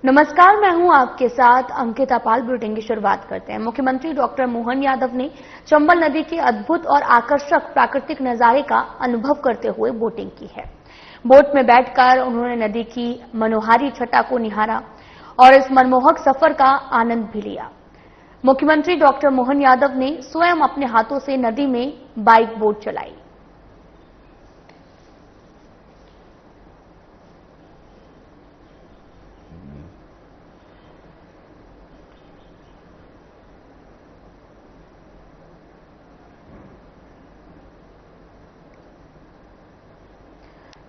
नमस्कार, मैं हूं आपके साथ अंकिता पाल। बुलेटिन की शुरुआत करते हैं। मुख्यमंत्री डॉक्टर मोहन यादव ने चंबल नदी के अद्भुत और आकर्षक प्राकृतिक नजारे का अनुभव करते हुए बोटिंग की है। बोट में बैठकर उन्होंने नदी की मनोहारी छटा को निहारा और इस मनमोहक सफर का आनंद भी लिया। मुख्यमंत्री डॉक्टर मोहन यादव ने स्वयं अपने हाथों से नदी में बाइक बोट चलाई।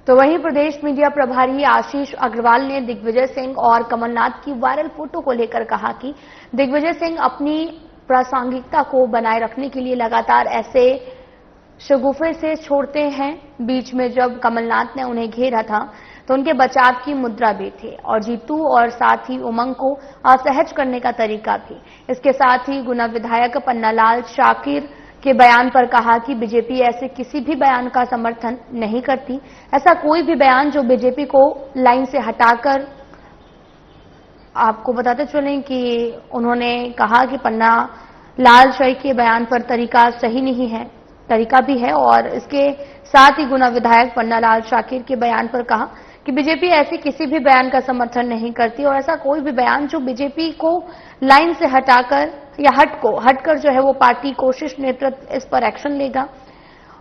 तो वहीं प्रदेश मीडिया प्रभारी आशीष अग्रवाल ने दिग्विजय सिंह और कमलनाथ की वायरल फोटो को लेकर कहा कि दिग्विजय सिंह अपनी प्रासंगिकता को बनाए रखने के लिए लगातार ऐसे शगुफे से छोड़ते हैं। बीच में जब कमलनाथ ने उन्हें घेरा था तो उनके बचाव की मुद्रा भी थी और जीतू और साथ ही उमंग को असहज करने का तरीका भी। इसके साथ ही गुना विधायक पन्नालाल शाकिर के बयान पर कहा कि बीजेपी ऐसे किसी भी बयान का समर्थन नहीं करती। ऐसा कोई भी बयान जो बीजेपी को लाइन से हटाकर, आपको बताते चलें कि उन्होंने कहा कि पन्ना लाल शाही के बयान पर तरीका सही नहीं है, तरीका भी है। और इसके साथ ही गुना विधायक पन्नालाल शाकिर के बयान पर कहा कि बीजेपी ऐसे किसी भी बयान का समर्थन नहीं करती और ऐसा कोई भी बयान जो बीजेपी को लाइन से हटाकर या हटकर जो है वो पार्टी कोशिश नेतृत्व इस पर एक्शन लेगा।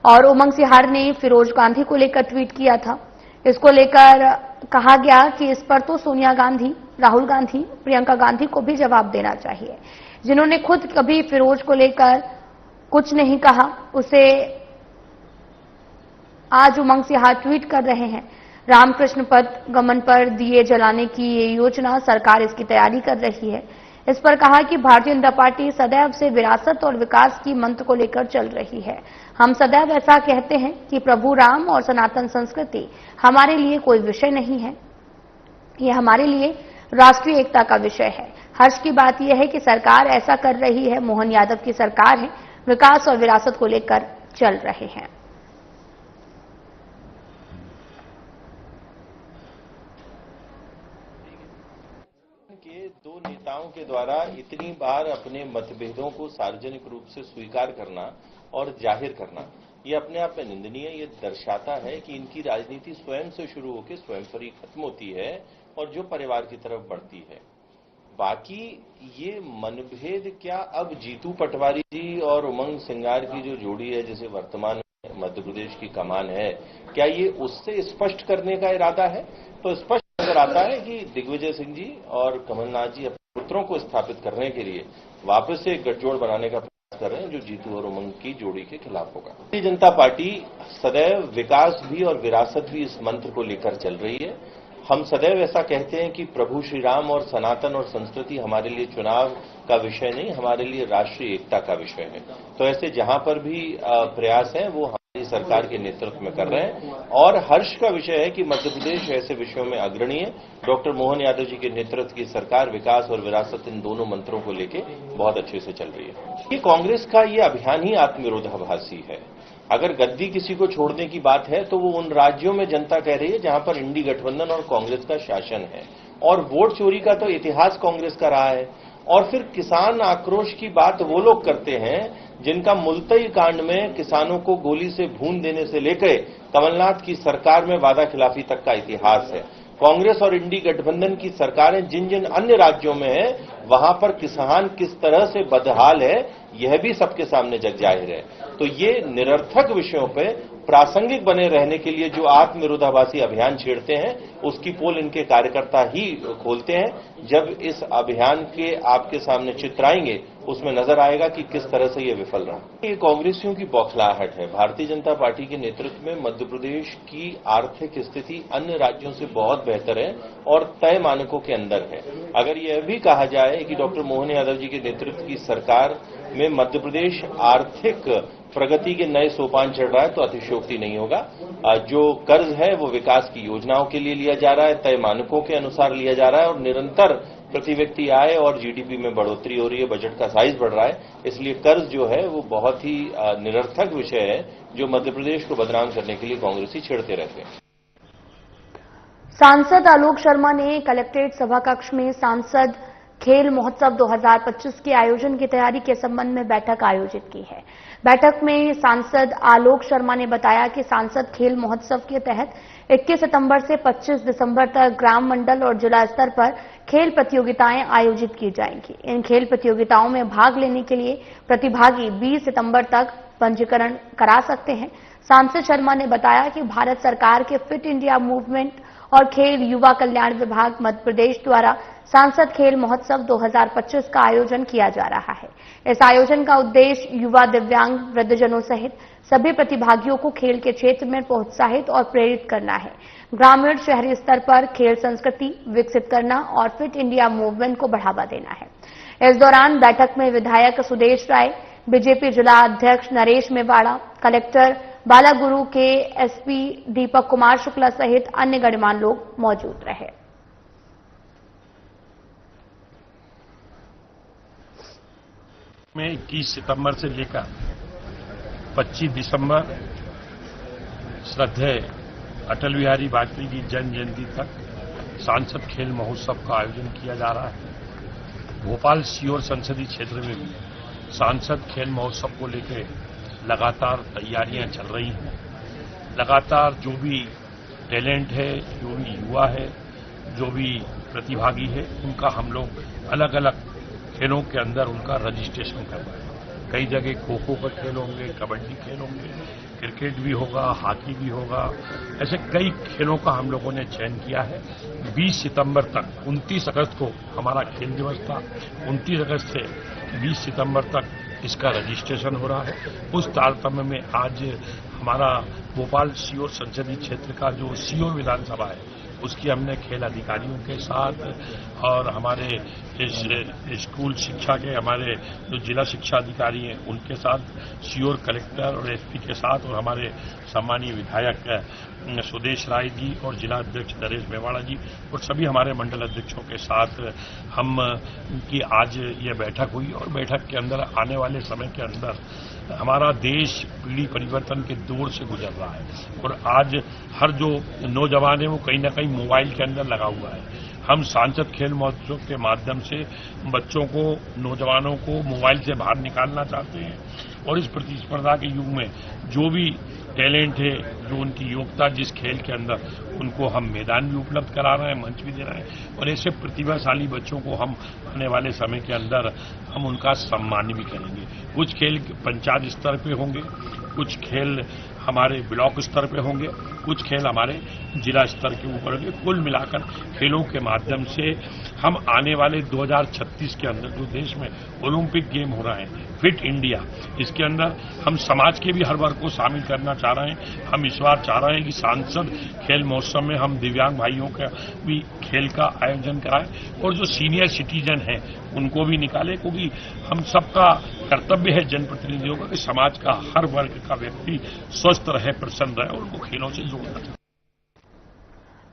और उमंग सिहार ने फिरोज गांधी को लेकर ट्वीट किया था। इसको लेकर कहा गया कि इस पर तो सोनिया गांधी, राहुल गांधी, प्रियंका गांधी को भी जवाब देना चाहिए। जिन्होंने खुद कभी फिरोज को लेकर कुछ नहीं कहा, उसे आज उमंग सिहार ट्वीट कर रहे हैं। रामकृष्ण पथ गमन पर दिए जलाने की ये योजना, सरकार इसकी तैयारी कर रही है। इस पर कहा कि भारतीय जनता पार्टी सदैव से विरासत और विकास की मंत्र को लेकर चल रही है। हम सदैव ऐसा कहते हैं कि प्रभु राम और सनातन संस्कृति हमारे लिए कोई विषय नहीं है, यह हमारे लिए राष्ट्रीय एकता का विषय है। हर्ष की बात यह है कि सरकार ऐसा कर रही है। मोहन यादव की सरकार है, विकास और विरासत को लेकर चल रहे हैं। दो नेताओं के द्वारा इतनी बार अपने मतभेदों को सार्वजनिक रूप से स्वीकार करना और जाहिर करना, ये अपने आप में निंदनीय। ये दर्शाता है कि इनकी राजनीति स्वयं से शुरू होकर स्वयं पर ही खत्म होती है और जो परिवार की तरफ बढ़ती है। बाकी ये मनभेद क्या अब जीतू पटवारी जी और उमंग सिंगार की जो जोड़ी है, जिसे वर्तमान में मध्य प्रदेश की कमान है, क्या ये उससे स्पष्ट करने का इरादा है? तो स्पष्ट नजर आता है कि दिग्विजय सिंह जी और कमलनाथ जी अपने पुत्रों को स्थापित करने के लिए वापस से एक गठजोड़ बनाने का प्रयास कर रहे हैं, जो जीतू और उमंग की जोड़ी के खिलाफ होगा। भारतीय जनता पार्टी सदैव विकास भी और विरासत भी इस मंत्र को लेकर चल रही है। हम सदैव ऐसा कहते हैं कि प्रभु श्री राम और सनातन और संस्कृति हमारे लिए चुनाव का विषय नहीं, हमारे लिए राष्ट्रीय एकता का विषय है। तो ऐसे जहां पर भी प्रयास है वो हमारी सरकार के नेतृत्व में कर रहे हैं और हर्ष का विषय है कि मध्य प्रदेश ऐसे विषयों में अग्रणी है। डॉक्टर मोहन यादव जी के नेतृत्व की सरकार विकास और विरासत, इन दोनों मंत्रों को लेकर बहुत अच्छे से चल रही है। ये कांग्रेस का ये अभियान ही आत्मविरोधाभासी है। अगर गद्दी किसी को छोड़ने की बात है तो वो उन राज्यों में जनता कह रही है जहां पर इंडी गठबंधन और कांग्रेस का शासन है। और वोट चोरी का तो इतिहास कांग्रेस का रहा है। और फिर किसान आक्रोश की बात वो लोग करते हैं जिनका मुल्तई कांड में किसानों को गोली से भून देने से लेकर कमलनाथ की सरकार में वादा खिलाफी तक का इतिहास है। कांग्रेस और इंडी गठबंधन की सरकारें जिन जिन अन्य राज्यों में है, वहां पर किसान किस तरह से बदहाल है, यह भी सबके सामने जग जाहिर है। तो ये निरर्थक विषयों पे प्रासंगिक बने रहने के लिए जो आत्मविरोधाभासी अभियान छेड़ते हैं, उसकी पोल इनके कार्यकर्ता ही खोलते हैं। जब इस अभियान के आपके सामने चित्र आएंगे, उसमें नजर आएगा कि किस तरह से ये विफल रहा। ये कांग्रेसियों की बौखलाहट है। भारतीय जनता पार्टी के नेतृत्व में मध्य प्रदेश की आर्थिक स्थिति अन्य राज्यों से बहुत बेहतर है और तय मानकों के अंदर है। अगर यह भी कहा जाए कि डॉक्टर मोहन यादव जी के नेतृत्व की सरकार में मध्य प्रदेश आर्थिक प्रगति के नए सोपान चढ़ रहा है, तो अतिशयोक्ति नहीं होगा। जो कर्ज है वो विकास की योजनाओं के लिए लिया जा रहा है, तय मानकों के अनुसार लिया जा रहा है और निरंतर प्रति व्यक्ति आय और जीडीपी में बढ़ोतरी हो रही है, बजट का साइज बढ़ रहा है। इसलिए कर्ज जो है वो बहुत ही निरर्थक विषय है जो मध्य प्रदेश को बदनाम करने के लिए कांग्रेसी छेड़ते रहते हैं। सांसद आलोक शर्मा ने कलेक्ट्रेट सभा कक्ष में सांसद खेल महोत्सव 2025 के आयोजन की तैयारी के संबंध में बैठक आयोजित की है। बैठक में सांसद आलोक शर्मा ने बताया कि सांसद खेल महोत्सव के तहत 21 सितंबर से 25 दिसंबर तक ग्राम मंडल और जिला स्तर पर खेल प्रतियोगिताएं आयोजित की जाएंगी। इन खेल प्रतियोगिताओं में भाग लेने के लिए प्रतिभागी 20 सितंबर तक पंजीकरण करा सकते हैं। सांसद शर्मा ने बताया कि भारत सरकार के फिट इंडिया मूवमेंट और खेल युवा कल्याण विभाग मध्य प्रदेश द्वारा सांसद खेल महोत्सव 2025 का आयोजन किया जा रहा है। इस आयोजन का उद्देश्य युवा, दिव्यांग, वृद्धजनों सहित सभी प्रतिभागियों को खेल के क्षेत्र में प्रोत्साहित और प्रेरित करना है। ग्रामीण शहरी स्तर पर खेल संस्कृति विकसित करना और फिट इंडिया मूवमेंट को बढ़ावा देना है। इस दौरान बैठक में विधायक सुदेश राय, बीजेपी जिला अध्यक्ष नरेश मेवाड़ा, कलेक्टर बालागुरु के एसपी दीपक कुमार शुक्ला सहित अन्य गणमान्य लोग मौजूद रहे। में 21 सितंबर से लेकर 25 दिसंबर श्रद्धेय अटल बिहारी वाजपेयी की जन्म जयंती तक सांसद खेल महोत्सव का आयोजन किया जा रहा है। भोपाल सीहोर संसदीय क्षेत्र में भी सांसद खेल महोत्सव को लेकर लगातार तैयारियां चल रही हैं। लगातार जो भी टैलेंट है, जो भी युवा है, जो भी प्रतिभागी है, उनका हम लोग अलग अलग खेलों के अंदर उनका रजिस्ट्रेशन कर रहे हैं। कई जगह खो खो का खेल होंगे, कबड्डी खेल होंगे, क्रिकेट भी होगा, हॉकी भी होगा। ऐसे कई खेलों का हम लोगों ने चयन किया है। 20 सितंबर तक, 29 अगस्त को हमारा खेल दिवस था। 29 अगस्त से 20 सितंबर तक इसका रजिस्ट्रेशन हो रहा है। उस तारतम्य में आज हमारा भोपाल सीहोर संसदीय क्षेत्र का जो सीहोर विधानसभा है, उसकी हमने खेल अधिकारियों के साथ और हमारे इस स्कूल शिक्षा के हमारे जो जिला शिक्षा अधिकारी हैं उनके साथ, सीहोर कलेक्टर और एसपी के साथ और हमारे सम्मानीय विधायक सुदेश राय जी और जिला अध्यक्ष नरेश मेवाड़ा जी और सभी हमारे मंडल अध्यक्षों के साथ हम की आज ये बैठक हुई। और बैठक के अंदर आने वाले समय के अंदर हमारा देश पीढ़ी परिवर्तन के दौर से गुजर रहा है और आज हर जो नौजवान है वो कहीं ना कहीं मोबाइल के अंदर लगा हुआ है। हम सांसद खेल महोत्सव के माध्यम से बच्चों को, नौजवानों को मोबाइल से बाहर निकालना चाहते हैं और इस प्रतिस्पर्धा के युग में जो भी टैलेंट है, जो उनकी योग्यता जिस खेल के अंदर, उनको हम मैदान भी उपलब्ध करा रहे हैं, मंच भी दे रहे हैं और ऐसे प्रतिभाशाली बच्चों को हम आने वाले समय के अंदर हम उनका सम्मान भी करेंगे। कुछ खेल पंचायत स्तर पे होंगे, कुछ खेल हमारे ब्लॉक स्तर पे होंगे, कुछ खेल हमारे जिला स्तर के ऊपर होंगे। कुल मिलाकर खेलों के माध्यम से हम आने वाले 2036 के अंदर जो देश में ओलंपिक गेम हो रहा है, फिट इंडिया, इसके अंदर हम समाज के भी हर वर्ग को शामिल करना चाह रहे हैं। हम इस बार चाह रहे हैं कि सांसद खेल महोत्सव में हम दिव्यांग भाइयों का भी खेल का आयोजन कराएं और जो सीनियर सिटीजन हैं उनको भी निकालें, क्योंकि हम सबका कर्तव्य है जनप्रतिनिधियों का कि समाज का हर वर्ग का व्यक्ति स्वस्थ रहे, प्रसन्न रहे और उनको खेलों से जोड़ना चाहिए।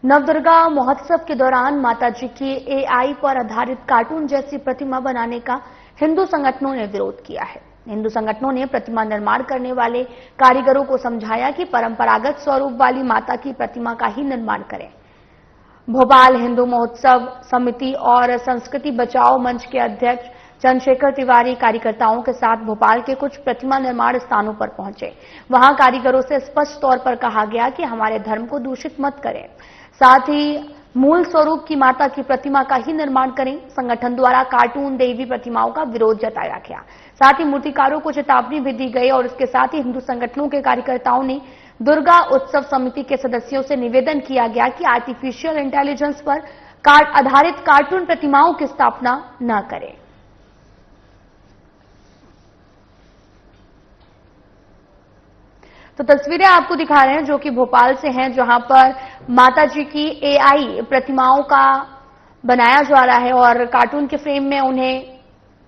नवदुर्गा महोत्सव के दौरान माताजी की एआई पर आधारित कार्टून जैसी प्रतिमा बनाने का हिंदू संगठनों ने विरोध किया है। हिंदू संगठनों ने प्रतिमा निर्माण करने वाले कारीगरों को समझाया कि परंपरागत स्वरूप वाली माता की प्रतिमा का ही निर्माण करें। भोपाल हिंदू महोत्सव समिति और संस्कृति बचाओ मंच के अध्यक्ष चंद्रशेखर तिवारी कार्यकर्ताओं के साथ भोपाल के कुछ प्रतिमा निर्माण स्थानों पर पहुंचे। वहां कारीगरों से स्पष्ट तौर पर कहा गया कि हमारे धर्म को दूषित मत करें, साथ ही मूल स्वरूप की माता की प्रतिमा का ही निर्माण करें। संगठन द्वारा कार्टून देवी प्रतिमाओं का विरोध जताया गया। साथ ही मूर्तिकारों को चेतावनी भी दी गई और इसके साथ ही हिंदू संगठनों के कार्यकर्ताओं ने दुर्गा उत्सव समिति के सदस्यों से निवेदन किया गया कि आर्टिफिशियल इंटेलिजेंस पर आधारित कार्टून प्रतिमाओं की स्थापना न करें। तो तस्वीरें आपको दिखा रहे हैं जो कि भोपाल से हैं, जहां पर माताजी की एआई प्रतिमाओं का बनाया जा रहा है और कार्टून के फ्रेम में उन्हें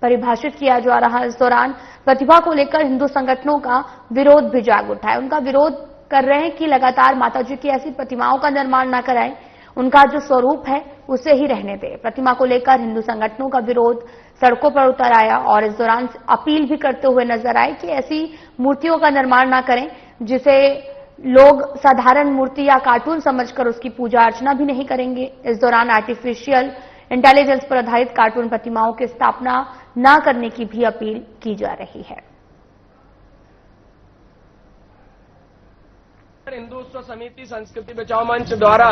परिभाषित किया जा रहा है। इस दौरान प्रतिभा को लेकर हिंदू संगठनों का विरोध भी जाग उठा है। उनका विरोध कर रहे हैं कि लगातार माताजी की ऐसी प्रतिमाओं का निर्माण न कराएं, उनका जो स्वरूप है उसे ही रहने दें। प्रतिमा को लेकर हिंदू संगठनों का विरोध सड़कों पर उतर आया और इस दौरान अपील भी करते हुए नजर आए कि ऐसी मूर्तियों का निर्माण न करें जिसे लोग साधारण मूर्ति या कार्टून समझकर उसकी पूजा अर्चना भी नहीं करेंगे। इस दौरान आर्टिफिशियल इंटेलिजेंस पर आधारित कार्टून प्रतिमाओं की स्थापना न करने की भी अपील की जा रही है। हिंदू उत्सव समिति संस्कृति बचाओ मंच द्वारा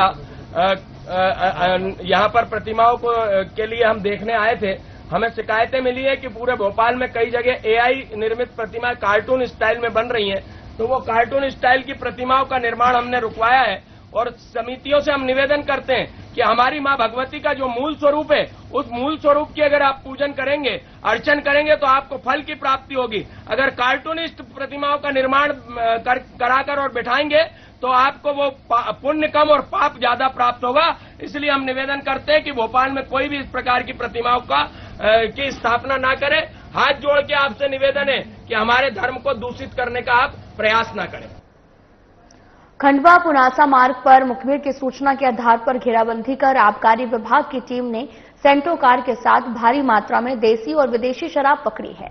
यहाँ पर प्रतिमाओं के लिए हम देखने आए थे। हमें शिकायतें मिली है कि पूरे भोपाल में कई जगह एआई निर्मित प्रतिमाएं कार्टून स्टाइल में बन रही हैं, तो वो कार्टून स्टाइल की प्रतिमाओं का निर्माण हमने रुकवाया है और समितियों से हम निवेदन करते हैं कि हमारी मां भगवती का जो मूल स्वरूप है, उस मूल स्वरूप की अगर आप पूजन करेंगे, अर्चन करेंगे तो आपको फल की प्राप्ति होगी। अगर कार्टूनिस्ट प्रतिमाओं का निर्माण कराकर और बिठाएंगे तो आपको वो पुण्य कम और पाप ज्यादा प्राप्त होगा। इसलिए हम निवेदन करते हैं कि भोपाल में कोई भी इस प्रकार की प्रतिमाओं की स्थापना ना करे। हाथ जोड़ के आपसे निवेदन है कि हमारे धर्म को दूषित करने का आप प्रयास न करें। खंडवा पुनासा मार्ग पर मुखबिर की सूचना के आधार पर घेराबंदी कर आबकारी विभाग की टीम ने सेंट्रो कार के साथ भारी मात्रा में देसी और विदेशी शराब पकड़ी है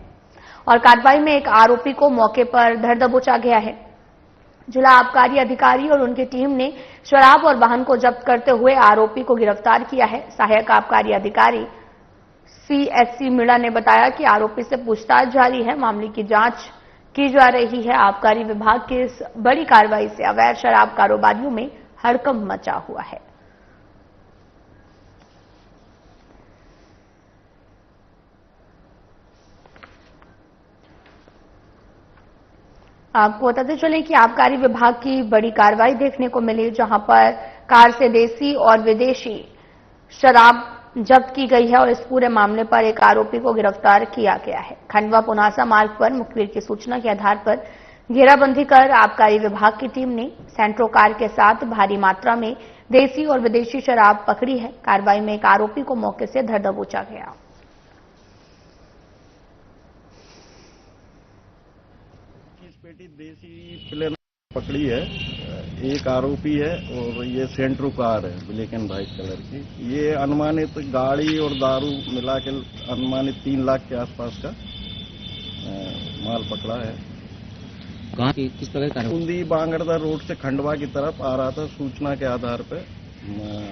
और कार्रवाई में एक आरोपी को मौके पर धर दबोचा गया है। जिला आबकारी अधिकारी और उनकी टीम ने शराब और वाहन को जब्त करते हुए आरोपी को गिरफ्तार किया है। सहायक आबकारी अधिकारी CSC मीणा ने बताया कि आरोपी से पूछताछ जारी है, मामले की जांच की जा रही है। आबकारी विभाग की इस बड़ी कार्रवाई से अवैध शराब कारोबारियों में हड़कंप मचा हुआ है। आपको बताते चले कि आबकारी विभाग की बड़ी कार्रवाई देखने को मिली, जहां पर कार से देसी और विदेशी शराब जब्त की गई है और इस पूरे मामले पर एक आरोपी को गिरफ्तार किया गया है। खंडवा पुनासा मार्ग पर मुखबिर की सूचना के आधार पर घेराबंदी कर आबकारी विभाग की टीम ने सेंट्रो कार के साथ भारी मात्रा में देसी और विदेशी शराब पकड़ी है। कार्रवाई में एक आरोपी को मौके से धर दबोचा गया। 21 पेटी देसी प्लेन पकड़ी है। एक आरोपी है और ये सेंट्रो कार है ब्लैक एंड व्हाइट कलर की। ये अनुमानित गाड़ी और दारू मिला के अनुमानित 3 लाख के आसपास का माल पकड़ा है। कहाँ की किस प्रकार बूंदी बांगड़दा रोड से खंडवा की तरफ आ रहा था। सूचना के आधार पर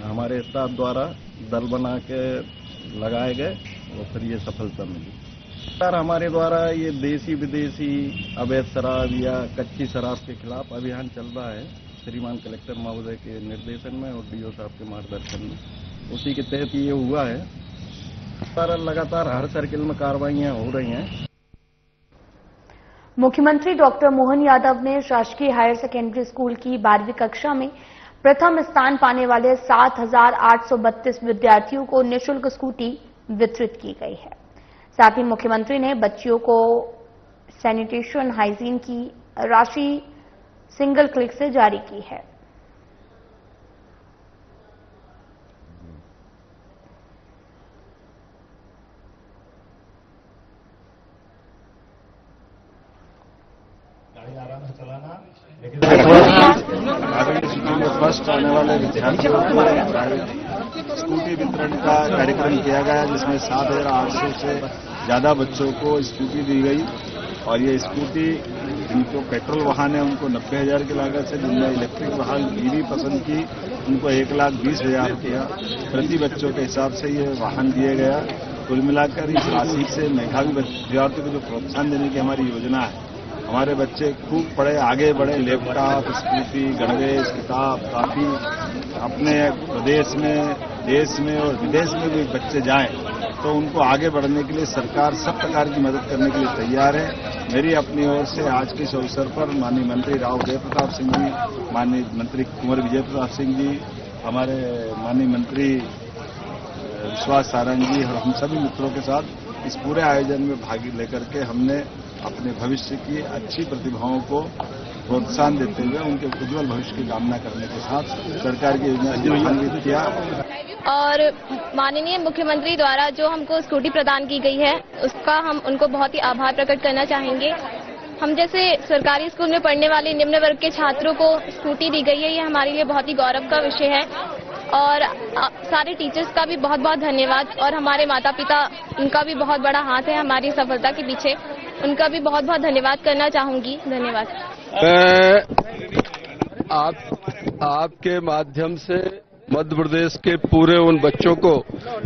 हमारे स्टाफ द्वारा दल बना के लगाए गए और फिर ये सफलता मिली। सर हमारे द्वारा ये देसी विदेशी अवैध शराब या कच्ची शराब के खिलाफ अभियान चल रहा है श्रीमान कलेक्टर महोदय के निर्देशन में और डीओ साहब के मार्गदर्शन में। उसी के तहत ये हुआ है। सर लगातार हर सर्किल में कार्रवाइयां हो रही हैं। मुख्यमंत्री डॉक्टर मोहन यादव ने शासकीय हायर सेकेंडरी स्कूल की 12वीं कक्षा में प्रथम स्थान पाने वाले 7,832 विद्यार्थियों को निःशुल्क स्कूटी वितरित की गई है। साथ ही मुख्यमंत्री ने बच्चियों को सैनिटेशन हाइजीन की राशि सिंगल क्लिक से जारी की है। फर्स्ट आने वाले विद्यार्थियों को स्कूटी वितरण का कार्यक्रम किया गया, जिसमें 7,800 से ज्यादा बच्चों को स्कूटी दी गई। और ये स्कूटी जिनको पेट्रोल वाहन है उनको 90,000 की लागत से, जिनने इलेक्ट्रिक वाहन ईवी पसंद की उनको 1,20,000 किया प्रति बच्चों के हिसाब से ये वाहन दिया गया। कुल मिलाकर इस राशि से मेधावी विद्यार्थियों को जो प्रोत्साहन देने की हमारी योजना है, हमारे बच्चे खूब पढ़े आगे बढ़े, लैपटॉप, स्कूटी, गणवेश, किताब, काफी अपने प्रदेश में, देश में और विदेश में भी बच्चे जाएं तो उनको आगे बढ़ने के लिए सरकार सब प्रकार की मदद करने के लिए तैयार है। मेरी अपनी ओर से आज के इस अवसर पर माननीय मंत्री राव उदय प्रताप सिंह जी, माननीय मंत्री कुंवर विजय प्रताप सिंह जी, हमारे माननीय मंत्री विश्वास सारंग जी और हम सभी मित्रों के साथ इस पूरे आयोजन में भाग लेकर के हमने अपने भविष्य की अच्छी प्रतिभाओं को प्रोत्साहन देते हुए उनके उज्जवल भविष्य की कामना करने के साथ सरकार की योजना को लाभान्वित किया। और माननीय मुख्यमंत्री द्वारा जो हमको स्कूटी प्रदान की गई है उसका हम उनको बहुत ही आभार प्रकट करना चाहेंगे। हम जैसे सरकारी स्कूल में पढ़ने वाले निम्न वर्ग के छात्रों को स्कूटी दी गई है, ये हमारे लिए बहुत ही गौरव का विषय है। और सारे टीचर्स का भी बहुत बहुत धन्यवाद और हमारे माता पिता, उनका भी बहुत बड़ा हाथ है हमारी सफलता के पीछे, उनका भी बहुत बहुत धन्यवाद करना चाहूंगी। धन्यवाद। आपके माध्यम से मध्य प्रदेश के पूरे उन बच्चों को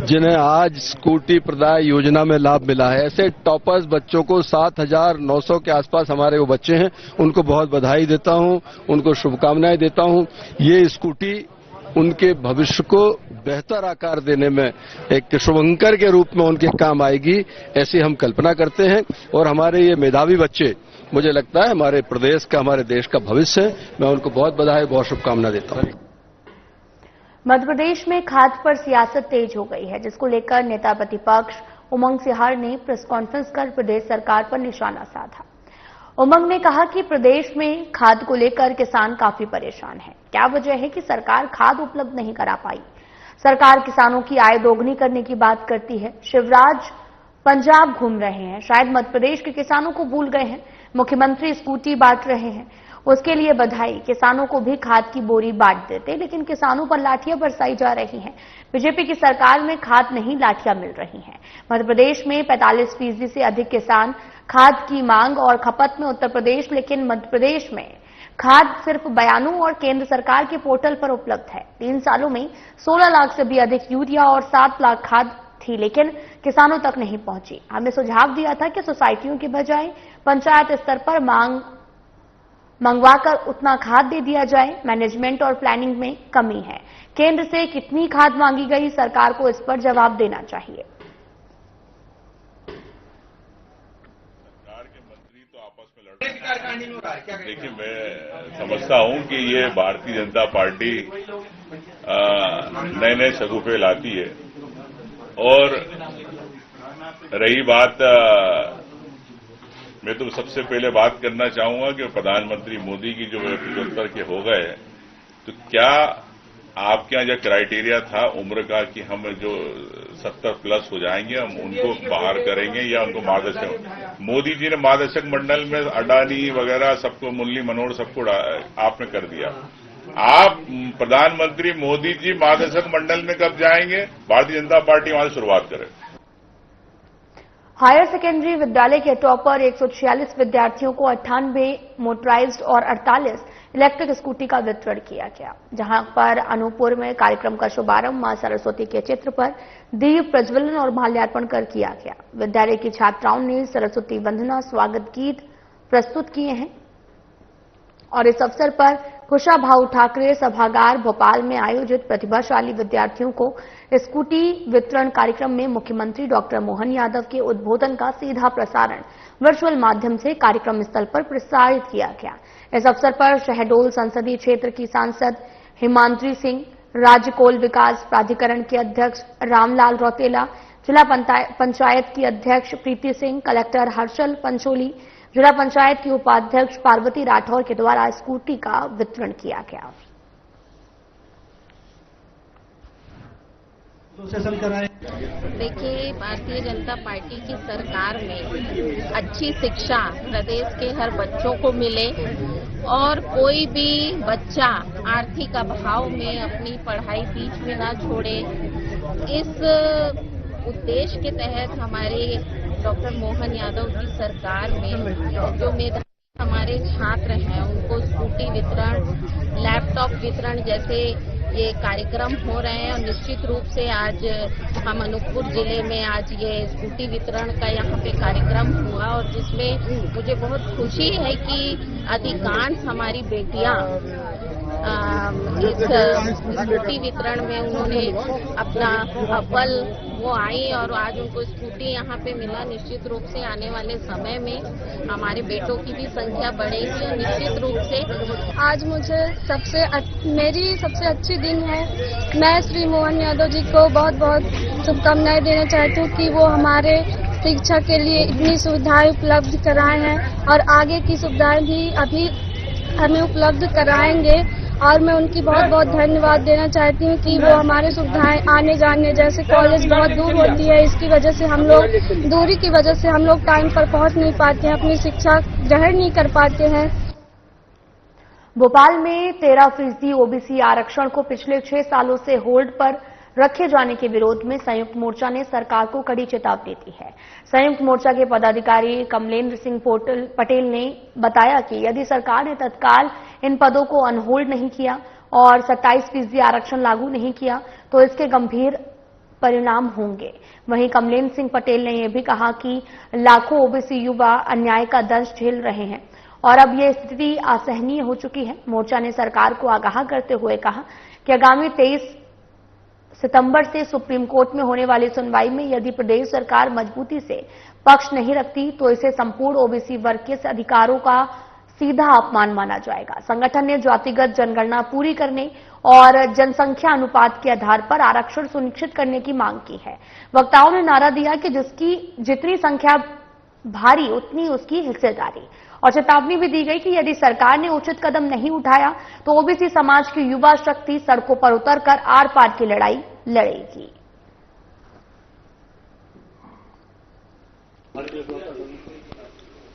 जिन्हें आज स्कूटी प्रदाय योजना में लाभ मिला है, ऐसे टॉपर्स बच्चों को 7,900 के आसपास हमारे वो बच्चे हैं, उनको बहुत बधाई देता हूं, उनको शुभकामनाएं देता हूं। ये स्कूटी उनके भविष्य को बेहतर आकार देने में एक शुभंकर के रूप में उनके काम आएगी, ऐसी हम कल्पना करते हैं। और हमारे ये मेधावी बच्चे, मुझे लगता है हमारे प्रदेश का, हमारे देश का भविष्य है। मैं उनको बहुत बधाई, बहुत शुभकामना देता हूं। मध्य प्रदेश में खाद पर सियासत तेज हो गई है, जिसको लेकर नेता प्रतिपक्ष उमंग सिहार ने प्रेस कॉन्फ्रेंस कर प्रदेश सरकार पर निशाना साधा। उमंग ने कहा कि प्रदेश में खाद को लेकर किसान काफी परेशान है। क्या वजह है कि सरकार खाद उपलब्ध नहीं करा पाई? सरकार किसानों की आय दोगुनी करने की बात करती है। शिवराज पंजाब घूम रहे हैं, शायद मध्य प्रदेश के किसानों को भूल गए हैं। मुख्यमंत्री स्कूटी बांट रहे हैं, उसके लिए बधाई। किसानों को भी खाद की बोरी बांट देते, लेकिन किसानों पर लाठियां बरसाई जा रही हैं। बीजेपी की सरकार में खाद नहीं, लाठियां मिल रही हैं। मध्य प्रदेश में 45% से अधिक किसान खाद की मांग और खपत में उत्तर प्रदेश, लेकिन मध्य प्रदेश में खाद सिर्फ बयानों और केंद्र सरकार के पोर्टल पर उपलब्ध है। 3 सालों में 16 लाख से भी अधिक यूरिया और 7 लाख खाद थी, लेकिन किसानों तक नहीं पहुंची। हमने सुझाव दिया था कि सोसाइटियों के बजाय पंचायत स्तर पर मंगवाकर उतना खाद दे दिया जाए। मैनेजमेंट और प्लानिंग में कमी है। केंद्र से कितनी खाद मांगी गई, सरकार को इस पर जवाब देना चाहिए। सरकार के मंत्री तो आपस में लड़ रहे हैं। देखिए, मैं समझता हूं कि ये भारतीय जनता पार्टी नए नए शगुफे लाती है। और रही बात, मैं तो सबसे पहले बात करना चाहूंगा कि प्रधानमंत्री मोदी की जो 75 के हो गए, तो क्या आपके यहाँ जो क्राइटेरिया था उम्र का कि हम जो 70 प्लस हो जाएंगे, हम उनको बाहर करेंगे या उनको मार्गदर्शक, मोदी जी ने मार्गदर्शक मंडल में अडानी वगैरह सबको, मुरली मनोहर सबको आपने कर दिया। आप प्रधानमंत्री मोदी जी मार्गदर्शक मंडल में कब जाएंगे? भारतीय जनता पार्टी वहां से शुरुआत करे। हायर सेकेंडरी विद्यालय के टॉपर 146 विद्यार्थियों को 98 मोटराइज्ड और 48 इलेक्ट्रिक स्कूटी का वितरण किया गया, जहां पर अनूपपुर में कार्यक्रम का शुभारंभ मां सरस्वती के चित्र पर दीप प्रज्वलन और माल्यार्पण कर किया गया। विद्यालय की छात्राओं ने सरस्वती वंदना स्वागत गीत प्रस्तुत किए हैं। और इस अवसर पर कुशाभाऊ ठाकरे सभागार भोपाल में आयोजित प्रतिभाशाली विद्यार्थियों को स्कूटी वितरण कार्यक्रम में मुख्यमंत्री डॉक्टर मोहन यादव के उद्बोधन का सीधा प्रसारण वर्चुअल माध्यम से कार्यक्रम स्थल पर प्रसारित किया गया। इस अवसर पर शहडोल संसदीय क्षेत्र की सांसद हिमांद्री सिंह, राज्य कोल विकास प्राधिकरण के अध्यक्ष रामलाल रौतेला, जिला पंचायत की अध्यक्ष प्रीति सिंह, कलेक्टर हर्षल पंचोली, जिला पंचायत की उपाध्यक्ष पार्वती राठौर के द्वारा स्कूटी का वितरण किया गया। देखिए, भारतीय जनता पार्टी की सरकार में अच्छी शिक्षा प्रदेश के हर बच्चों को मिले और कोई भी बच्चा आर्थिक अभाव में अपनी पढ़ाई बीच में ना छोड़े, इस उद्देश्य के तहत हमारे डॉक्टर मोहन यादव की सरकार में जो मेधावी हमारे छात्र हैं उनको स्कूटी वितरण, लैपटॉप वितरण जैसे ये कार्यक्रम हो रहे हैं। और निश्चित रूप से आज हम अनूपपुर जिले में आज ये स्कूटी वितरण का यहाँ पे कार्यक्रम हुआ और जिसमें मुझे बहुत खुशी है कि अधिकांश हमारी बेटियां इस स्कूटी वितरण में उन्होंने अपना अव्वल वो आई और आज उनको स्कूटी यहाँ पे मिला। निश्चित रूप से आने वाले समय में हमारे बेटों की भी संख्या बढ़ेगी और निश्चित रूप से आज मुझे मेरी सबसे अच्छी दिन है। मैं श्री मोहन यादव जी को बहुत बहुत शुभकामनाएं देना चाहती हूँ कि वो हमारे शिक्षा के लिए इतनी सुविधाएं उपलब्ध कराए हैं और आगे की सुविधाएं भी अभी हमें उपलब्ध कराएंगे। और मैं उनकी बहुत बहुत धन्यवाद देना चाहती हूँ कि वो हमारे सुविधाएं आने जाने, जैसे कॉलेज बहुत दूर होती है, इसकी वजह से हम लोग दूरी की वजह से हम लोग टाइम पर पहुँच नहीं पाते हैं, अपनी शिक्षा ग्रहण नहीं कर पाते हैं। भोपाल में 13% ओबीसी आरक्षण को पिछले 6 सालों से होल्ड पर रखे जाने के विरोध में संयुक्त मोर्चा ने सरकार को कड़ी चेतावनी दी है। संयुक्त मोर्चा के पदाधिकारी कमलेंद्र सिंह पटेल ने बताया कि यदि सरकार ने तत्काल इन पदों को अनहोल्ड नहीं किया और 27% आरक्षण लागू नहीं किया तो इसके गंभीर परिणाम होंगे। वहीं कमलेंद्र सिंह पटेल ने यह भी कहा कि लाखों ओबीसी युवा अन्याय का दंश झेल रहे हैं और अब यह स्थिति असहनीय हो चुकी है। मोर्चा ने सरकार को आगाह करते हुए कहा कि आगामी 23 सितंबर से सुप्रीम कोर्ट में होने वाली सुनवाई में यदि प्रदेश सरकार मजबूती से पक्ष नहीं रखती तो इसे संपूर्ण ओबीसी वर्ग के अधिकारों का सीधा अपमान माना जाएगा। संगठन ने जातिगत जनगणना पूरी करने और जनसंख्या अनुपात के आधार पर आरक्षण सुनिश्चित करने की मांग की है। वक्ताओं ने नारा दिया कि जिसकी जितनी संख्या भारी उतनी उसकी हिस्सेदारी, और चेतावनी भी दी गई कि यदि सरकार ने उचित कदम नहीं उठाया तो ओबीसी समाज की युवा शक्ति सड़कों पर उतरकर आर पार की लड़ाई लड़ेगी।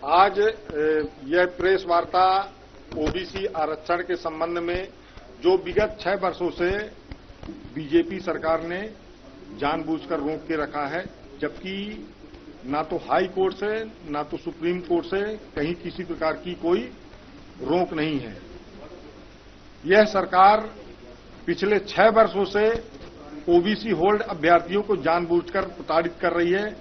आज यह प्रेस वार्ता ओबीसी आरक्षण के संबंध में जो विगत 6 वर्षों से बीजेपी सरकार ने जानबूझकर रोक के रखा है, जबकि ना तो हाई कोर्ट से ना तो सुप्रीम कोर्ट से कहीं किसी प्रकार की कोई रोक नहीं है। यह सरकार पिछले 6 वर्षों से ओबीसी होल्ड अभ्यर्थियों को जानबूझकर प्रताड़ित कर रही है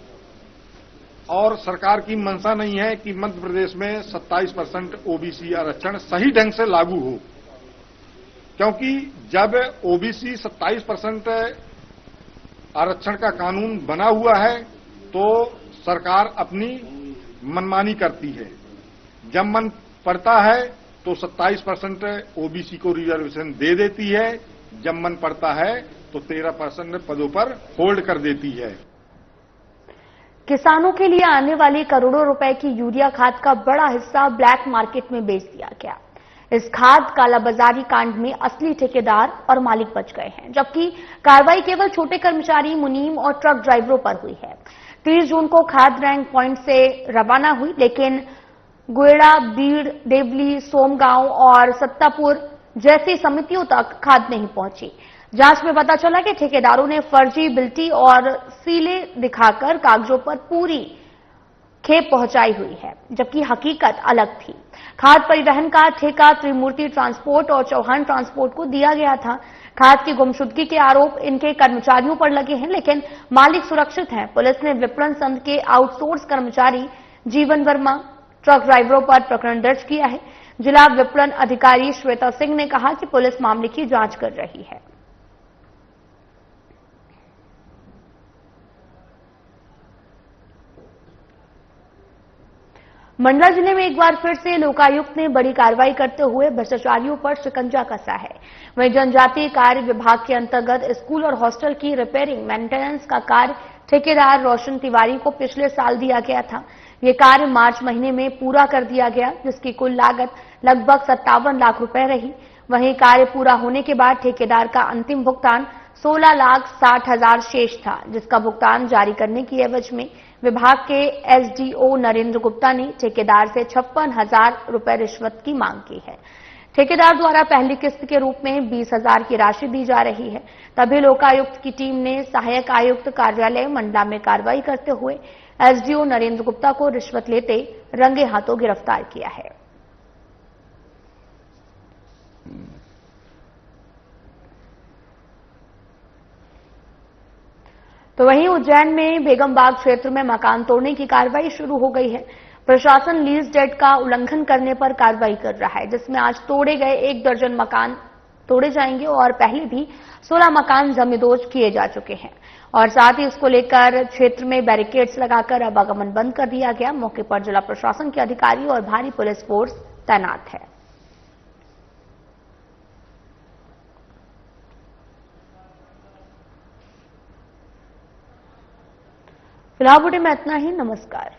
और सरकार की मंशा नहीं है कि मध्य प्रदेश में 27% ओबीसी आरक्षण सही ढंग से लागू हो, क्योंकि जब ओबीसी 27% आरक्षण का कानून बना हुआ है तो सरकार अपनी मनमानी करती है। जब मन पड़ता है तो 27% ओबीसी को रिजर्वेशन दे देती है, जब मन पड़ता है तो 13% पदों पर होल्ड कर देती है। किसानों के लिए आने वाली करोड़ों रुपए की यूरिया खाद का बड़ा हिस्सा ब्लैक मार्केट में बेच दिया गया। इस खाद कालाबाजारी कांड में असली ठेकेदार और मालिक बच गए हैं, जबकि कार्रवाई केवल छोटे कर्मचारी, मुनीम और ट्रक ड्राइवरों पर हुई है। 30 जून को खाद रैंक पॉइंट से रवाना हुई, लेकिन गुएड़ा, बीड़, देवली, सोमगांव और सत्तापुर जैसी समितियों तक खाद नहीं पहुंची। जांच में पता चला कि ठेकेदारों ने फर्जी बिल्टी और सीले दिखाकर कागजों पर पूरी खेप पहुंचाई हुई है, जबकि हकीकत अलग थी। खाद परिवहन का ठेका त्रिमूर्ति ट्रांसपोर्ट और चौहान ट्रांसपोर्ट को दिया गया था। खाद की गुमशुदगी के आरोप इनके कर्मचारियों पर लगे हैं, लेकिन मालिक सुरक्षित हैं। पुलिस ने विपणन संघ के आउटसोर्स कर्मचारी जीवन वर्मा, ट्रक ड्राइवरों पर प्रकरण दर्ज किया है। जिला विपणन अधिकारी श्वेता सिंह ने कहा कि पुलिस मामले की जांच कर रही है। मंडला जिले में एक बार फिर से लोकायुक्त ने बड़ी कार्रवाई करते हुए भ्रष्टाचारियों पर शिकंजा कसा है। वहीं जनजातीय कार्य विभाग के अंतर्गत स्कूल और हॉस्टल की रिपेयरिंग मेंटेनेंस का कार्य ठेकेदार रोशन तिवारी को पिछले साल दिया गया था। ये कार्य मार्च महीने में पूरा कर दिया गया, जिसकी कुल लागत लगभग 57 लाख रुपए रही। वहीं कार्य पूरा होने के बाद ठेकेदार का अंतिम भुगतान 16,60,000 शेष था, जिसका भुगतान जारी करने की एवज में विभाग के एसडीओ नरेंद्र गुप्ता ने ठेकेदार से 56,000 रुपए रिश्वत की मांग की है। ठेकेदार द्वारा पहली किस्त के रूप में 20,000 की राशि दी जा रही है। तभी लोकायुक्त की टीम ने सहायक आयुक्त कार्यालय मंडला में कार्रवाई करते हुए एसडीओ नरेंद्र गुप्ता को रिश्वत लेते रंगे हाथों गिरफ्तार किया है। तो वहीं उज्जैन में बेगमबाग क्षेत्र में मकान तोड़ने की कार्रवाई शुरू हो गई है। प्रशासन लीज डेट का उल्लंघन करने पर कार्रवाई कर रहा है, जिसमें आज तोड़े गए 1 दर्जन मकान तोड़े जाएंगे और पहले भी 16 मकान जमींदोज किए जा चुके हैं। और साथ ही इसको लेकर क्षेत्र में बैरिकेड्स लगाकर आवागमन बंद कर दिया गया। मौके पर जिला प्रशासन के अधिकारी और भारी पुलिस फोर्स तैनात है। फिलहाल बुलेटिन में इतना ही। नमस्कार।